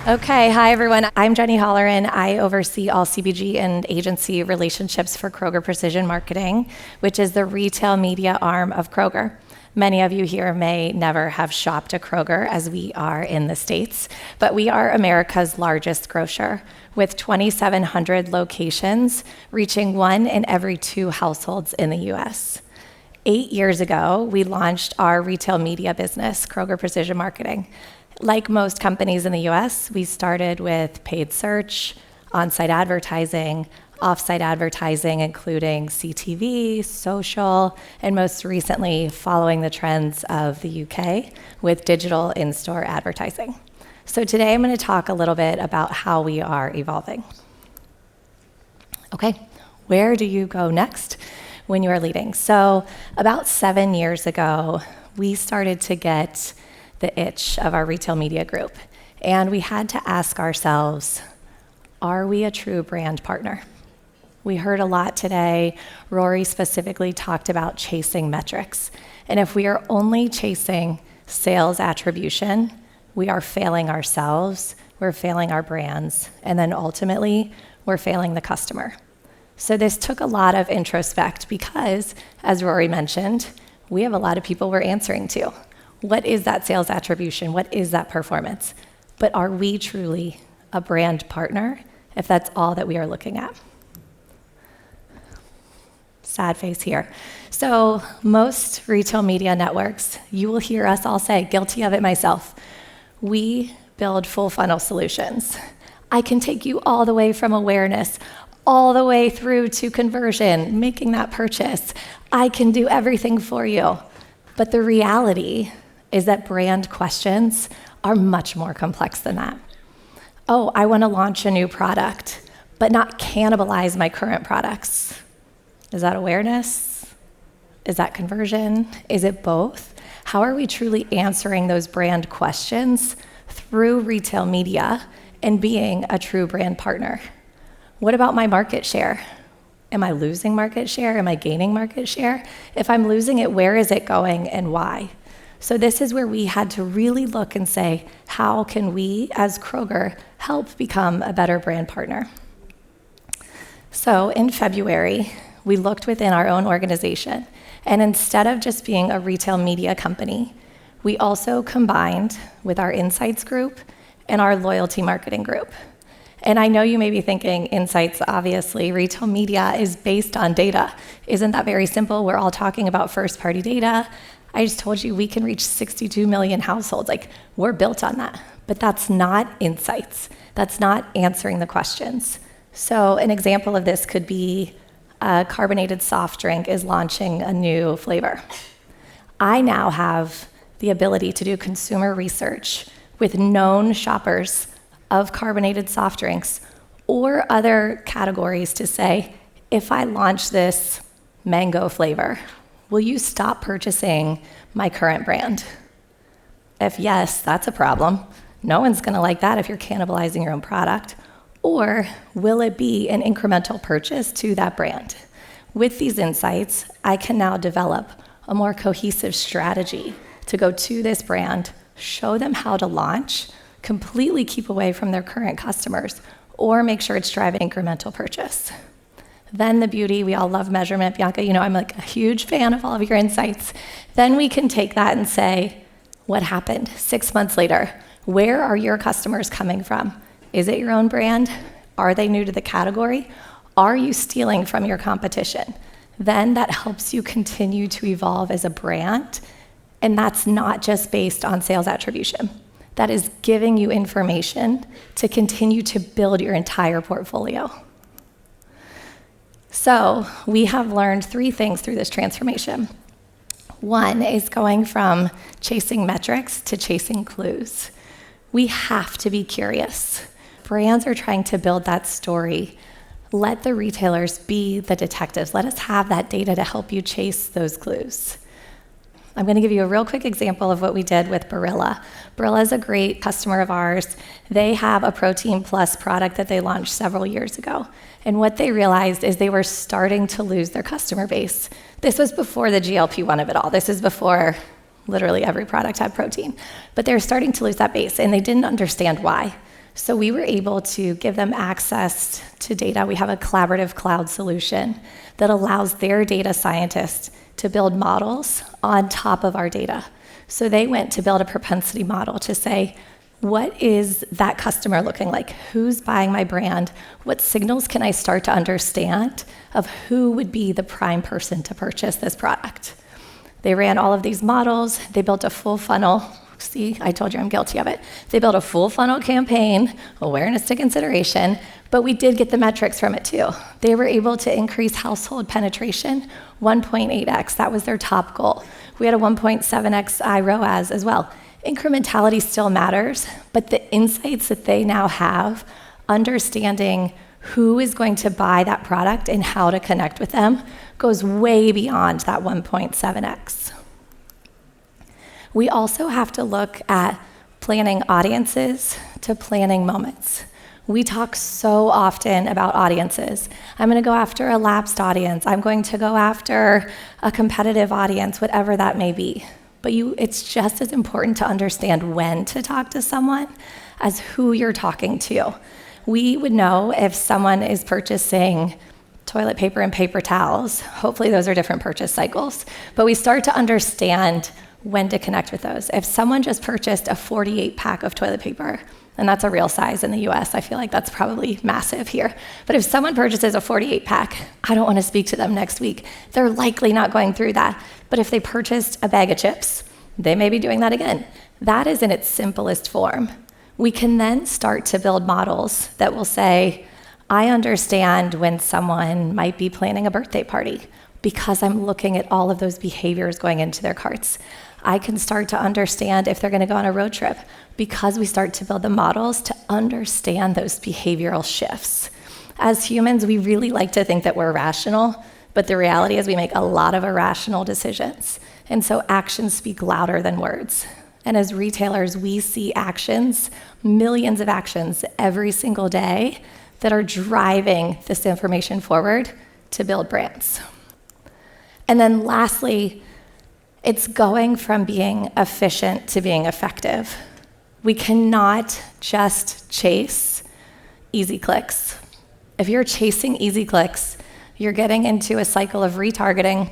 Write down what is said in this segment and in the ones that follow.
Okay, hi everyone. I'm Jenny Holleran. I oversee all CPG and agency relationships for Kroger Precision Marketing, which is the retail media arm of Kroger. Many of you here may never have shopped at Kroger as we are in the States, but we are America's largest grocer with 2,700 locations, reaching 1 in every 2 households in the US. 8 years ago, we launched our retail media business, Kroger Precision Marketing. Like most companies in the US, we started with paid search, on-site advertising, off-site advertising, including CTV, social, and most recently, following the trends of the UK with digital in-store advertising. So today I'm going to talk a little bit about how we are evolving. Okay, where do you go next when you are leading? So about 7 years ago, we started to get the itch of our retail media group. And we had to ask ourselves, are we a true brand partner? We heard a lot today. Rory specifically talked about chasing metrics. And if we are only chasing sales attribution, we are failing ourselves, we're failing our brands, and then ultimately, we're failing the customer. So this took a lot of introspect because, as Rory mentioned, we have a lot of people we're answering to. What is that sales attribution? What is that performance? But are we truly a brand partner if that's all that we are looking at? Sad face here. So most retail media networks, you will hear us all say, guilty of it myself, we build full funnel solutions. I can take you all the way from awareness, all the way through to conversion, making that purchase. I can do everything for you. But the reality is that brand questions are much more complex than that. Oh, I want to launch a new product, but not cannibalize my current products. Is that awareness? Is that conversion? Is it both? How are we truly answering those brand questions through retail media and being a true brand partner? What about my market share? Am I losing market share? Am I gaining market share? If I'm losing it, where is it going and why? So this is where we had to really look and say, how can we, as Kroger, help become a better brand partner? So in February, we looked within our own organization, and instead of just being a retail media company, we also combined with our insights group and our loyalty marketing group. And I know you may be thinking, insights, obviously, retail media is based on data. Isn't that very simple? We're all talking about first-party data. I just told you we can reach 62 million households. Like, we're built on that. But that's not insights. That's not answering the questions. So an example of this could be a carbonated soft drink is launching a new flavor. I now have the ability to do consumer research with known shoppers of carbonated soft drinks or other categories to say, if I launch this mango flavor, will you stop purchasing my current brand? If yes, that's a problem. No one's gonna like that if you're cannibalizing your own product. Or will it be an incremental purchase to that brand? With these insights, I can now develop a more cohesive strategy to go to this brand, show them how to launch, completely keep away from their current customers, or make sure it's driving incremental purchase. Then the beauty, we all love measurement. Bianca, you know I'm like a huge fan of all of your insights. Then we can take that and say, what happened 6 months later? Where are your customers coming from? Is it your own brand? Are they new to the category? Are you stealing from your competition? Then that helps you continue to evolve as a brand. And that's not just based on sales attribution. That is giving you information to continue to build your entire portfolio. So we have learned 3 things through this transformation. One is going from chasing metrics to chasing clues. We have to be curious. Brands are trying to build that story. Let the retailers be the detectives. Let us have that data to help you chase those clues. I'm going to give you a real quick example of what we did with Barilla. Barilla is a great customer of ours. They have a Protein Plus product that they launched several years ago. And what they realized is they were starting to lose their customer base. This was before the GLP-1 of it all. This is before literally every product had protein. But they were starting to lose that base, and they didn't understand why. So we were able to give them access to data. We have a collaborative cloud solution that allows their data scientists to build models on top of our data. So they went to build a propensity model to say, what is that customer looking like? Who's buying my brand? What signals can I start to understand of who would be the prime person to purchase this product? They ran all of these models. They built a full funnel. See, I told you I'm guilty of it. They built a full funnel campaign, awareness to consideration, but we did get the metrics from it too. They were able to increase household penetration 1.8x. That was their top goal. We had a 1.7x ROAS as well. Incrementality still matters, but the insights that they now have, understanding who is going to buy that product and how to connect with them, goes way beyond that 1.7x. We also have to look at planning audiences to planning moments. We talk so often about audiences. I'm going to go after a lapsed audience. I'm going to go after a competitive audience, whatever that may be. But it's just as important to understand when to talk to someone as who you're talking to. We would know if someone is purchasing toilet paper and paper towels. Hopefully those are different purchase cycles. But we start to understand when to connect with those. If someone just purchased a 48 pack of toilet paper, and that's a real size in the US, I feel like that's probably massive here. But if someone purchases a 48 pack, I don't want to speak to them next week. They're likely not going through that. But if they purchased a bag of chips, they may be doing that again. That is in its simplest form. We can then start to build models that will say, I understand when someone might be planning a birthday party because I'm looking at all of those behaviors going into their carts. I can start to understand if they're going to go on a road trip because we start to build the models to understand those behavioral shifts. As humans, we really like to think that we're rational, but the reality is we make a lot of irrational decisions. And so actions speak louder than words. And as retailers, we see actions, millions of actions every single day that are driving this information forward to build brands. And then lastly, it's going from being efficient to being effective. We cannot just chase easy clicks. If you're chasing easy clicks, you're getting into a cycle of retargeting,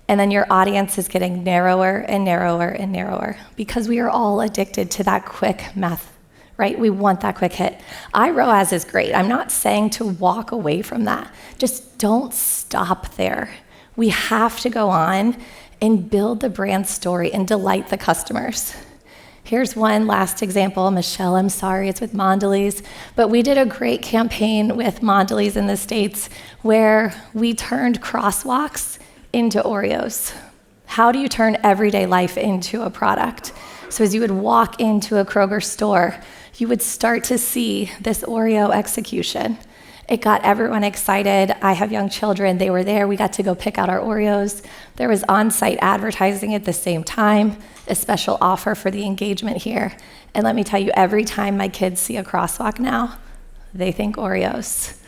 and then your audience is getting narrower and narrower and narrower because we are all addicted to that quick meth, right? We want that quick hit. ROAS is great. I'm not saying to walk away from that. Just don't stop there. We have to go on and build the brand story and delight the customers. Here's one last example. Michelle, I'm sorry, it's with Mondelez, but we did a great campaign with Mondelez in the States where we turned crosswalks into Oreos. How do you turn everyday life into a product? So as you would walk into a Kroger store, you would start to see this Oreo execution. It got everyone excited. I have young children. They were there. We got to go pick out our Oreos. There was on-site advertising at the same time, a special offer for the engagement here. And let me tell you, every time my kids see a crosswalk now, they think Oreos.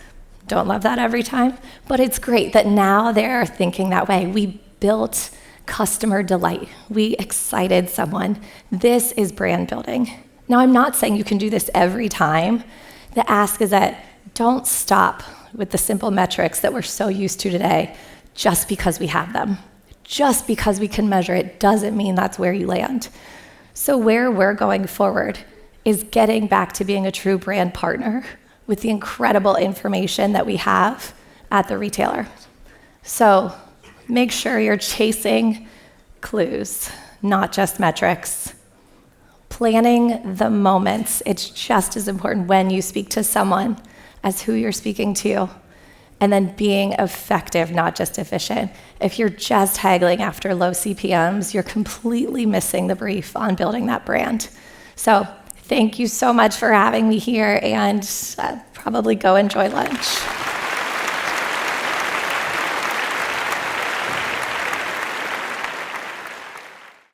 Don't love that every time, but it's great that now they're thinking that way. We built customer delight. We excited someone. This is brand building. Now, I'm not saying you can do this every time. The ask is that don't stop with the simple metrics that we're so used to today just because we have them. Just because we can measure it doesn't mean that's where you land. So where we're going forward is getting back to being a true brand partner with the incredible information that we have at the retailer. So make sure you're chasing clues, not just metrics. Planning the moments. It's just as important when you speak to someone as who you're speaking to, and then being effective, not just efficient. If you're just haggling after low CPMs, you're completely missing the brief on building that brand. So thank you so much for having me here, and probably go enjoy lunch.